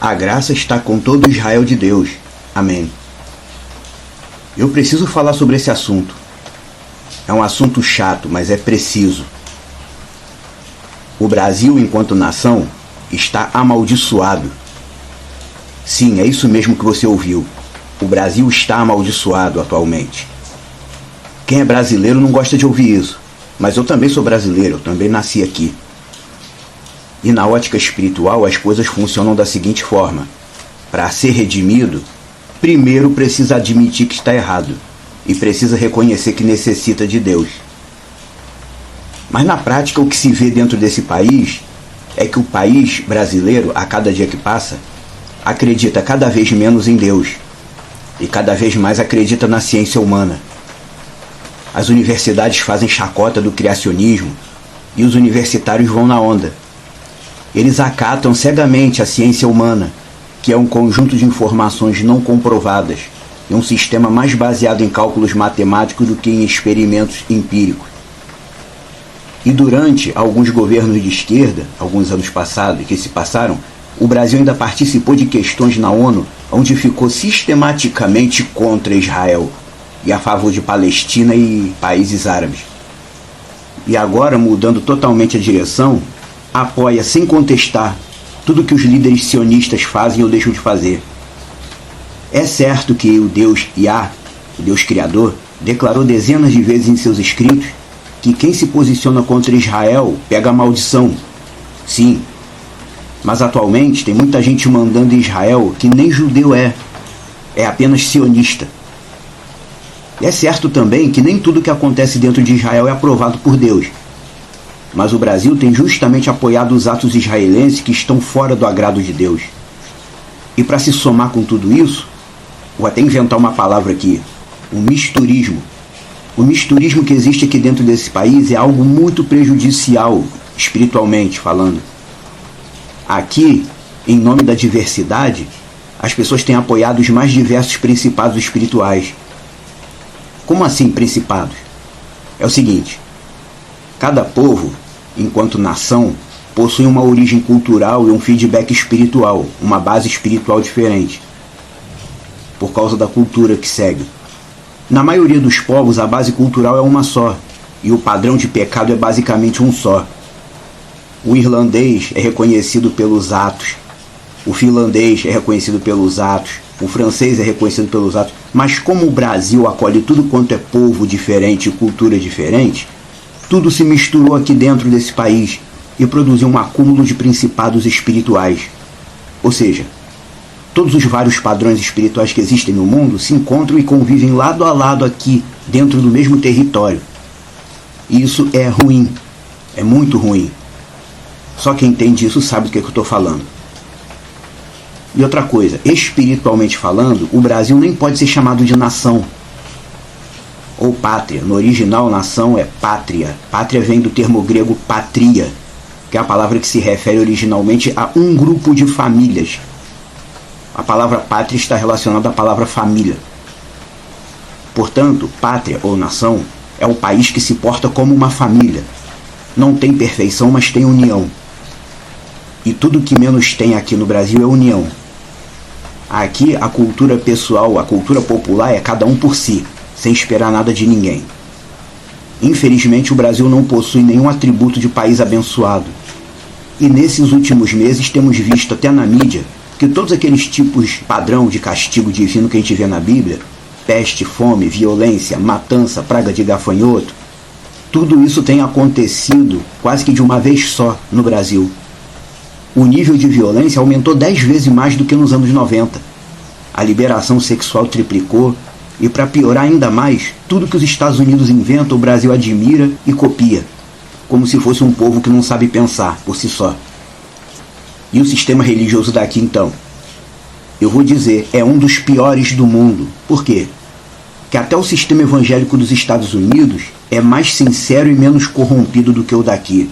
A graça está com todo Israel de Deus. Amém. Eu preciso falar sobre esse assunto. É um assunto chato, mas é preciso. O Brasil, enquanto nação, está amaldiçoado. Sim, é isso mesmo que você ouviu. O Brasil está amaldiçoado atualmente. Quem é brasileiro não gosta de ouvir isso. Mas eu também sou brasileiro, eu também nasci aqui. E na ótica espiritual as coisas funcionam da seguinte forma. Para ser redimido, primeiro precisa admitir que está errado. E precisa reconhecer que necessita de Deus. Mas na prática o que se vê dentro desse país é que o país brasileiro, a cada dia que passa, acredita cada vez menos em Deus. E cada vez mais acredita na ciência humana. As universidades fazem chacota do criacionismo e os universitários vão na onda. Eles acatam cegamente a ciência humana, que é um conjunto de informações não comprovadas e um sistema mais baseado em cálculos matemáticos do que em experimentos empíricos. E durante alguns governos de esquerda, alguns anos passados que se passaram, o Brasil ainda participou de questões na ONU onde ficou sistematicamente contra Israel e a favor de Palestina e países árabes. E agora, mudando totalmente a direção, apoia sem contestar tudo que os líderes sionistas fazem ou deixam de fazer. É certo que o Deus Yah, o Deus Criador, declarou dezenas de vezes em seus escritos que quem se posiciona contra Israel pega a maldição. Sim, mas atualmente tem muita gente mandando em Israel que nem judeu é apenas sionista. E é certo também que nem tudo que acontece dentro de Israel é aprovado por Deus. Mas o Brasil tem justamente apoiado os atos israelenses que estão fora do agrado de Deus. E para se somar com tudo isso, vou até inventar uma palavra aqui, o misturismo. O misturismo que existe aqui dentro desse país é algo muito prejudicial, espiritualmente falando. Aqui, em nome da diversidade, as pessoas têm apoiado os mais diversos principados espirituais. Como assim principados? É o seguinte, cada povo, enquanto nação, possui uma origem cultural e um feedback espiritual, uma base espiritual diferente, por causa da cultura que segue. Na maioria dos povos, a base cultural é uma só, e o padrão de pecado é basicamente um só. O irlandês é reconhecido pelos atos, o finlandês é reconhecido pelos atos, o francês é reconhecido pelos atos, mas como o Brasil acolhe tudo quanto é povo diferente e cultura diferente, tudo se misturou aqui dentro desse país e produziu um acúmulo de principados espirituais. Ou seja, todos os vários padrões espirituais que existem no mundo se encontram e convivem lado a lado aqui, dentro do mesmo território. E isso é ruim, é muito ruim. Só quem entende isso sabe do que eu estou falando. E outra coisa, espiritualmente falando, o Brasil nem pode ser chamado de nação. Ou pátria. No original, nação é pátria. Pátria vem do termo grego patria, que é a palavra que se refere originalmente a um grupo de famílias. A palavra pátria está relacionada à palavra família. Portanto, pátria ou nação é o país que se porta como uma família. Não tem perfeição, mas tem união. E tudo que menos tem aqui no Brasil é união. Aqui a cultura pessoal, a cultura popular é cada um por si, sem esperar nada de ninguém. Infelizmente o Brasil não possui nenhum atributo de país abençoado. E nesses últimos meses temos visto até na mídia que todos aqueles tipos padrão de castigo divino que a gente vê na Bíblia, peste, fome, violência, matança, praga de gafanhoto, tudo isso tem acontecido quase que de uma vez só no Brasil. O nível de violência aumentou 10 vezes mais do que nos anos 90. A liberação sexual triplicou e, para piorar ainda mais, tudo que os Estados Unidos inventam o Brasil admira e copia, como se fosse um povo que não sabe pensar por si só. E o sistema religioso daqui então? Eu vou dizer, é um dos piores do mundo. Por quê? Que até o sistema evangélico dos Estados Unidos é mais sincero e menos corrompido do que o daqui.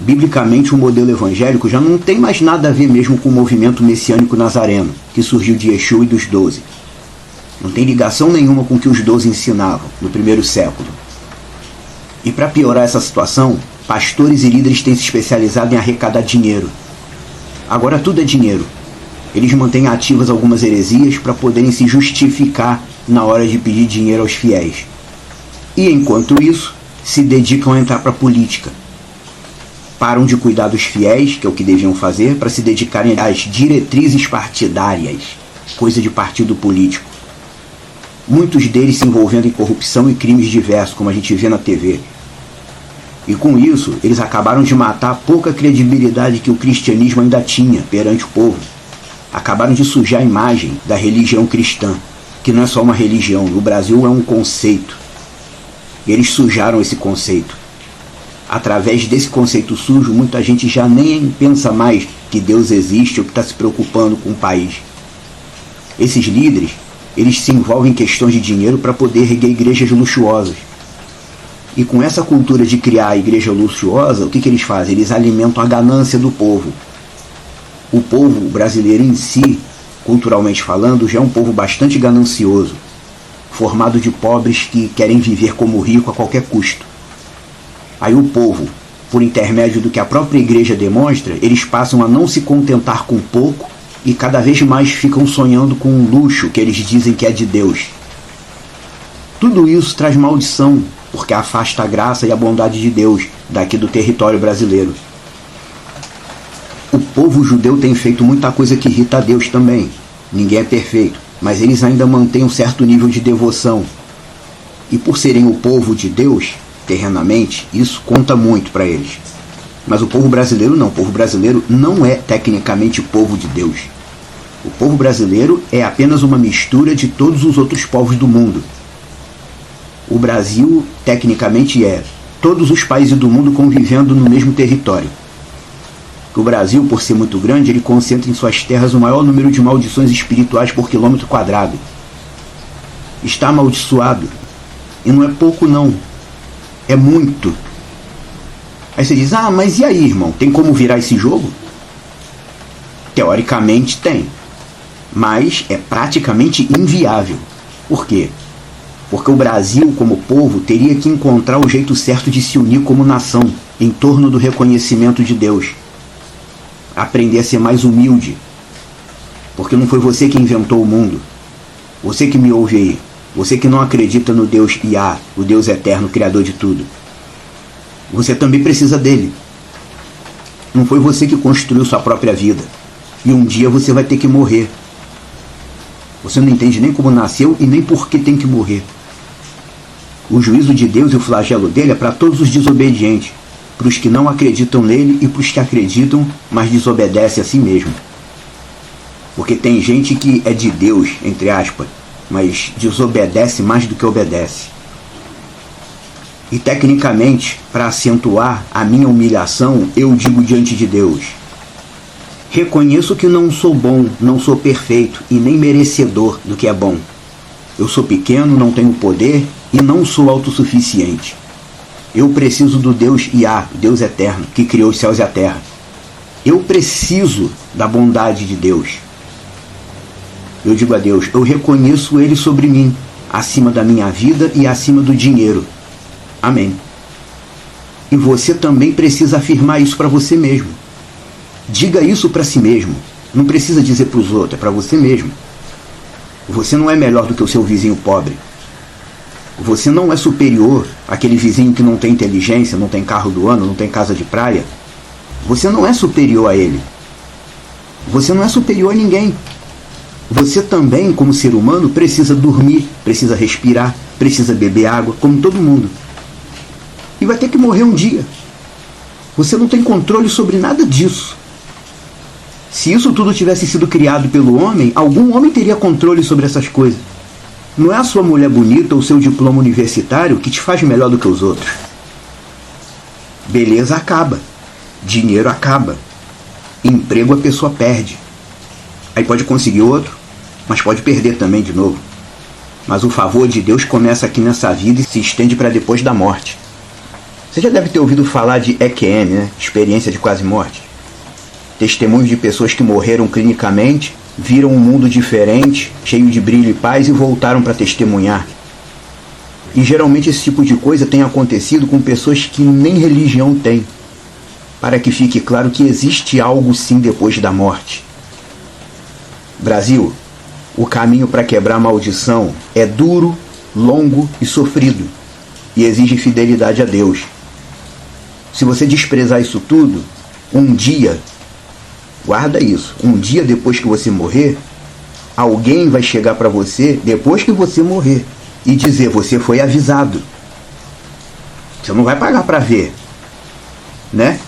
Biblicamente, o modelo evangélico já não tem mais nada a ver mesmo com o movimento messiânico nazareno, que surgiu de Yeshua e dos 12. Não tem ligação nenhuma com o que os 12 ensinavam no primeiro século. E para piorar essa situação, pastores e líderes têm se especializado em arrecadar dinheiro. Agora tudo é dinheiro. Eles mantêm ativas algumas heresias para poderem se justificar na hora de pedir dinheiro aos fiéis. E enquanto isso, se dedicam a entrar para a política. Param de cuidar dos fiéis, que é o que deviam fazer, para se dedicarem às diretrizes partidárias, coisa de partido político. Muitos deles se envolvendo em corrupção e crimes diversos, como a gente vê na TV. E com isso, eles acabaram de matar a pouca credibilidade que o cristianismo ainda tinha perante o povo. Acabaram de sujar a imagem da religião cristã, que não é só uma religião, no Brasil é um conceito. Eles sujaram esse conceito. Através desse conceito sujo, muita gente já nem pensa mais que Deus existe ou que está se preocupando com o país. Esses líderes, eles se envolvem em questões de dinheiro para poder erguer igrejas luxuosas. E com essa cultura de criar a igreja luxuosa, o que eles fazem? Eles alimentam a ganância do povo. O povo brasileiro em si, culturalmente falando, já é um povo bastante ganancioso, formado de pobres que querem viver como rico a qualquer custo. Aí o povo, por intermédio do que a própria igreja demonstra, eles passam a não se contentar com pouco e cada vez mais ficam sonhando com um luxo que eles dizem que é de Deus. Tudo isso traz maldição, porque afasta a graça e a bondade de Deus daqui do território brasileiro. O povo judeu tem feito muita coisa que irrita a Deus também. Ninguém é perfeito, mas eles ainda mantêm um certo nível de devoção. E por serem o povo de Deus, terrenamente, isso conta muito para eles. Mas o povo brasileiro não. O povo brasileiro não é tecnicamente povo de Deus. O povo brasileiro é apenas uma mistura de todos os outros povos do mundo. O Brasil, tecnicamente, é todos os países do mundo convivendo no mesmo território. O Brasil, por ser muito grande, ele concentra em suas terras o maior número de maldições espirituais por quilômetro quadrado. Está amaldiçoado. E não é pouco, não. É muito. Aí você diz, mas e aí, irmão? Tem como virar esse jogo? Teoricamente tem. Mas é praticamente inviável. Por quê? Porque o Brasil, como povo, teria que encontrar o jeito certo de se unir como nação, em torno do reconhecimento de Deus. Aprender a ser mais humilde. Porque não foi você que inventou o mundo. Você que me ouve aí. Você que não acredita no Deus Iá, o Deus eterno, criador de tudo. Você também precisa dele. Não foi você que construiu sua própria vida. E um dia você vai ter que morrer. Você não entende nem como nasceu e nem por que tem que morrer. O juízo de Deus e o flagelo dele é para todos os desobedientes, para os que não acreditam nele e para os que acreditam, mas desobedecem a si mesmo. Porque tem gente que é de Deus, entre aspas, mas desobedece mais do que obedece. E tecnicamente, para acentuar a minha humilhação, eu digo diante de Deus: reconheço que não sou bom, não sou perfeito e nem merecedor do que é bom. Eu sou pequeno, não tenho poder e não sou autossuficiente. Eu preciso do Deus Iá, Deus eterno, que criou os céus e a terra. Eu preciso da bondade de Deus. Eu digo a Deus, eu reconheço Ele sobre mim, acima da minha vida e acima do dinheiro. Amém. E você também precisa afirmar isso para você mesmo. Diga isso para si mesmo. Não precisa dizer para os outros, é para você mesmo. Você não é melhor do que o seu vizinho pobre. Você não é superior àquele vizinho que não tem inteligência, não tem carro do ano, não tem casa de praia. Você não é superior a ele. Você não é superior a ninguém. Você também, como ser humano, precisa dormir, precisa respirar, precisa beber água, como todo mundo. E vai ter que morrer um dia. Você não tem controle sobre nada disso. Se isso tudo tivesse sido criado pelo homem, algum homem teria controle sobre essas coisas. Não é a sua mulher bonita ou seu diploma universitário que te faz melhor do que os outros. Beleza acaba. Dinheiro acaba. Emprego a pessoa perde. Aí pode conseguir outro, mas pode perder também de novo. Mas o favor de Deus começa aqui nessa vida e se estende para depois da morte. Você já deve ter ouvido falar de EQM, né? Experiência de quase morte. Testemunhos de pessoas que morreram clinicamente, viram um mundo diferente, cheio de brilho e paz e voltaram para testemunhar. E geralmente esse tipo de coisa tem acontecido com pessoas que nem religião têm. para que fique claro que existe algo sim depois da morte. Brasil, o caminho para quebrar a maldição é duro, longo e sofrido, e exige fidelidade a Deus. Se você desprezar isso tudo, um dia, guarda isso, um dia depois que você morrer, alguém vai chegar para você, depois que você morrer, e dizer: você foi avisado. Você não vai pagar para ver, né?